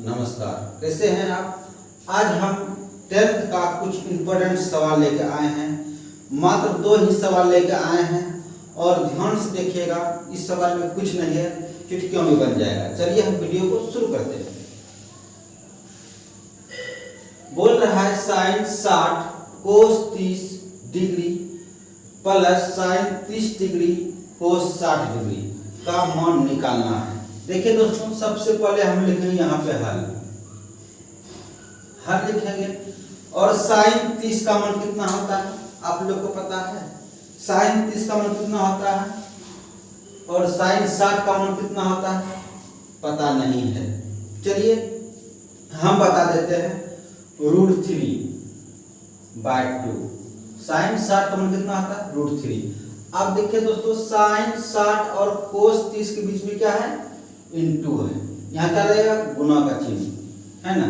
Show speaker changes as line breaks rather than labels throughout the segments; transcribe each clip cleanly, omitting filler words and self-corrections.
नमस्कार, कैसे हैं आप। आज हम 10th का कुछ इम्पोर्टेंट सवाल लेके आए हैं। मात्र 2 ही सवाल लेके आए हैं और ध्यान से देखिएगा। इस सवाल में कुछ नहीं है, चुटकियों में बन जाएगा। चलिए हम वीडियो को शुरू करते हैं। बोल रहा है साइन 60 कोस 30 डिग्री प्लस साइन 30 डिग्री कोस 60 डिग्री का मान निकालना है। देखिए दोस्तों, सबसे पहले हम लिखेंगे यहाँ पे हल लिखेंगे। और साइन 30 का मान कितना होता है आप लोग को पता है। साइन 30 का मान कितना होता है और साइन 60 का मान कितना होता है पता नहीं है। चलिए हम बता देते हैं, √3/2। साइन 60 का मान कितना होता है √3। अब देखिए दोस्तों, साइन 60 और कोस 30 के बीच में क्या है, इनटू है। यहाँ क्या रहेगा, गुना का चिन्ह है ना।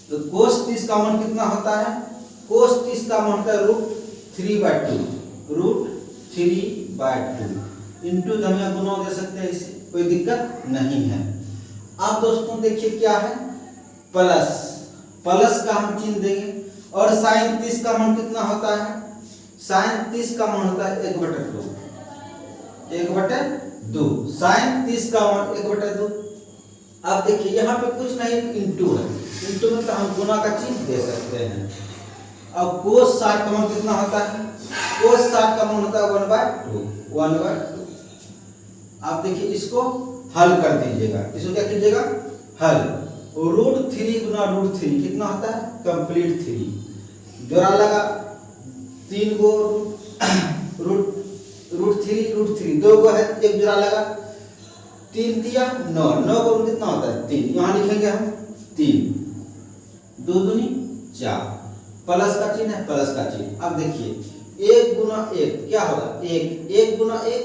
तो कोस 30 का मान कितना होता है, कोस 30 का मान होता है √3/2। √3/2 इनटू धनिया गुना दे सकते हैं, इसे कोई दिक्कत नहीं है। अब दोस्तों देखिए क्या है, प्लस का हम चिन्ह देंगे। और साइन 30 का मान कितना होता है, साइन 30 का मान होता है 1/2। साइन 30 का मान 1/2। अब देखिए यहाँ पे कुछ नहीं, इनटू है। इनटू मतलब हम गुना का चिन्ह दे सकते हैं। अब कोस 60 का मान कितना होता है, कोस 60 का मान होता है 1/2। अब देखिए इसको हल कर दीजिएगा। इसको क्या कीजिएगा, हल। √3 गुना √3 कितना होता है, कंप्लीट 3 जोड़ा लगा 3 गो √3 2 गो है, एक जोड़ा लगा 3 दिया 9 को कितना होता है 3। यहाँ लिखेंगे हम 3 2 दूनी 4। प्लस का चिन्ह है, प्लस का चिन्ह। अब देखिए 1 गुना 1 क्या होगा, 1 गुना 1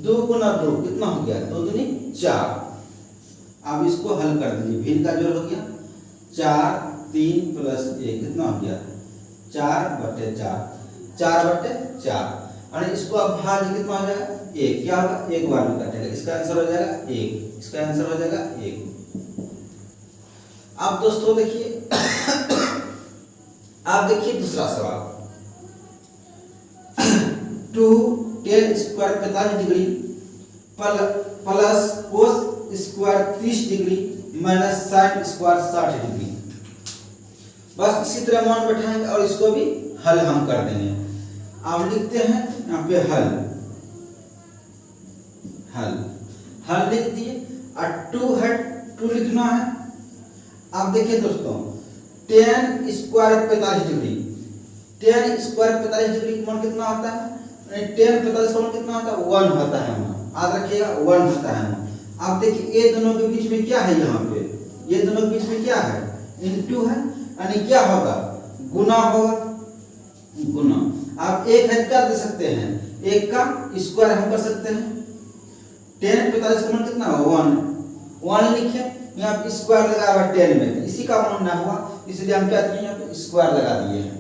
2 गुना 2 कितना हो गया, 2 दूनी 4। अब इसको हल कर दीजिए, भिन्न का जोड़ हो गया 4 3 प्लस 1 कितना हो गया 4/4। 4/4 और इसको अब भाग कितना हो जाएगा 1। क्या होगा, 1 बार में काटेगा, इसका आंसर हो जाएगा 1। इसका आंसर हो जाएगा 1। अब दोस्तों देखिए आप देखिए दूसरा सवाल 2tan square 45 degree plus cos square 30 degree minus sine square 60 degree. बस इसी तरह मान बैठाएंगे और इसको भी हल हम कर देंगे। अब लिखते हैं यहाँ पे हल लिख दिए। और 2 लिखना है। अब देखिए दोस्तों, tan square 45 degree, tan square 45 degree का मान कितना होता है, tan 45 का मान कितना होता है 1 होता है। याद रखिएगा 1 होता है। अब देखिए ये दोनों के बीच में क्या है, यहाँ पे ये दोनों के बीच में क्या है, इनटू है, यानी क्या होगा, गुना होगा, गुना। आप एक है क्या दे सकते हैं, 1 का स्क्वायर हम कर सकते हैं। tan 45 का मान कितना होगा 1 लिखे, यहाँ पे स्क्वायर लगा हुआ 10 में, तो इसी का मान ना हुआ, इसलिए हम क्या दिए, यहाँ पे स्क्वायर लगा दिए हैं।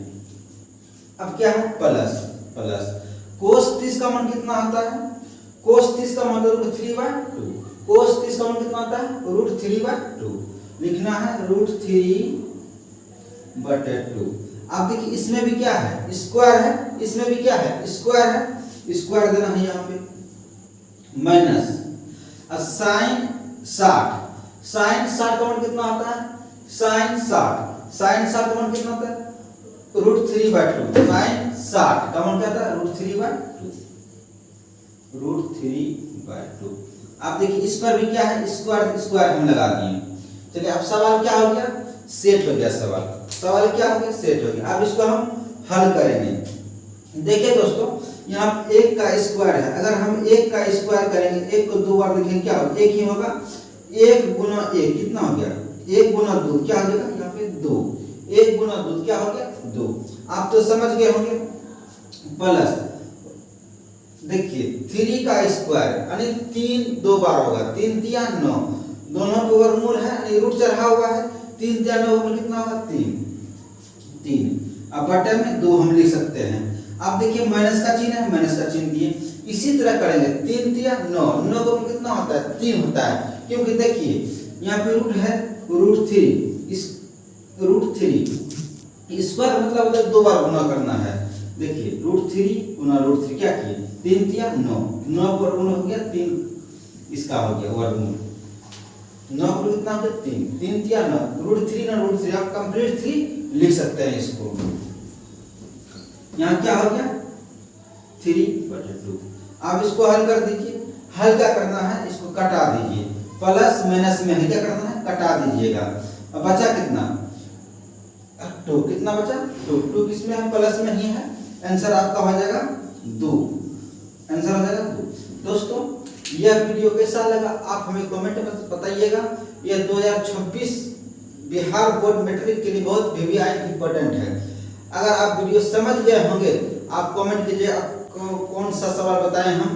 अब क्या है, प्लस कोस 30 का मान कितना होता है, कोस 30 का मान √3/2। कोस 30 का मान कितना होता है √3/2। लिखना है √3/2। अब देखिए इसमें भी क्या है, स्क्वायर है, इसमें भी क्या है, स्क्वायर है, स्क्वायर देना है यहाँ पे। माइनस साइन 60 का मान कितना होता है, साइन 60 का मान कितना होता है √3/2। साइन 60 का मान क्या होता है √3/2। आप देखिए इस पर भी क्या है, स्क्वायर हम लगा दिए। चलिए अब सवाल क्या हो गया, सेट हो गया। सवाल क्या हो गया, सेट हो गया। अब इसको हम हल करेंगे। देखिए दोस्तों, यहाँ 1 का स्क्वायर है, अगर हम 1 का स्क्वायर करेंगे, 1 को 2 बार लिखेंगे क्या होगा, 1 ही होगा। 1 गुना 1 कितना हो गया, 1 गुना 2 क्या हो जाएगा, यहाँ पे 2। 1 गुना 2 क्या हो गया 2। आप तो समझ गए होंगे। प्लस देखिए 3 का स्क्वायर यानी 3 2 बार होगा, 3 दिया 9, दोनों के वर्गमूल है यानी रूट चढ़ा हुआ है, 3 दिया 9 में कितना होगा 3। अब बटे में 2 हम लिख सकते हैं। अब देखिए माइनस का चिन्ह है, माइनस का चिन्ह दिए। इसी तरह करेंगे 3 तिया 9, 9 का कितना होता है 3 होता है, क्योंकि देखिए यहाँ पे रूट है √3, इस √3 स्क्वायर मतलब उधर 2 बार गुना करना है। देखिए √3 गुना √3 क्या किए 3 तिया 9, 9 पर गुना हो गया 3, इसका हो गया वर्गमूल 9 पर कितना हो गया 3, 3 तिया 9, √3 ना √3 आप कंप्लीट 3 लिख सकते हैं इसको। यहाँ क्या हो गया 3/2। अब इसको हल कर दीजिए, हल क्या करना है इसको कटा दीजिए, प्लस माइनस में है क्या करना है कटा दीजिएगा। अब बचा कितना 2, कितना बचा 2 किसमें है प्लस में ही है, आंसर आपका हो जाएगा 2, आंसर हो जाएगा 2। दोस्तों यह वीडियो कैसा लगा आप हमें कमेंट में बताइएगा। यह 2026 बिहार बोर्ड मैट्रिक के लिए बहुत VVI इंपॉर्टेंट है। अगर आप वीडियो समझ गए होंगे आप कमेंट कीजिए आपको कौन सा सवाल बताएं, हम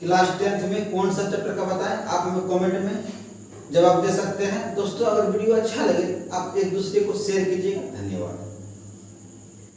क्लास 10th में कौन सा चैप्टर का बताएं, आप हमें कमेंट में जवाब दे सकते हैं। दोस्तों अगर वीडियो अच्छा लगे आप एक दूसरे को शेयर कीजिएगा। धन्यवाद।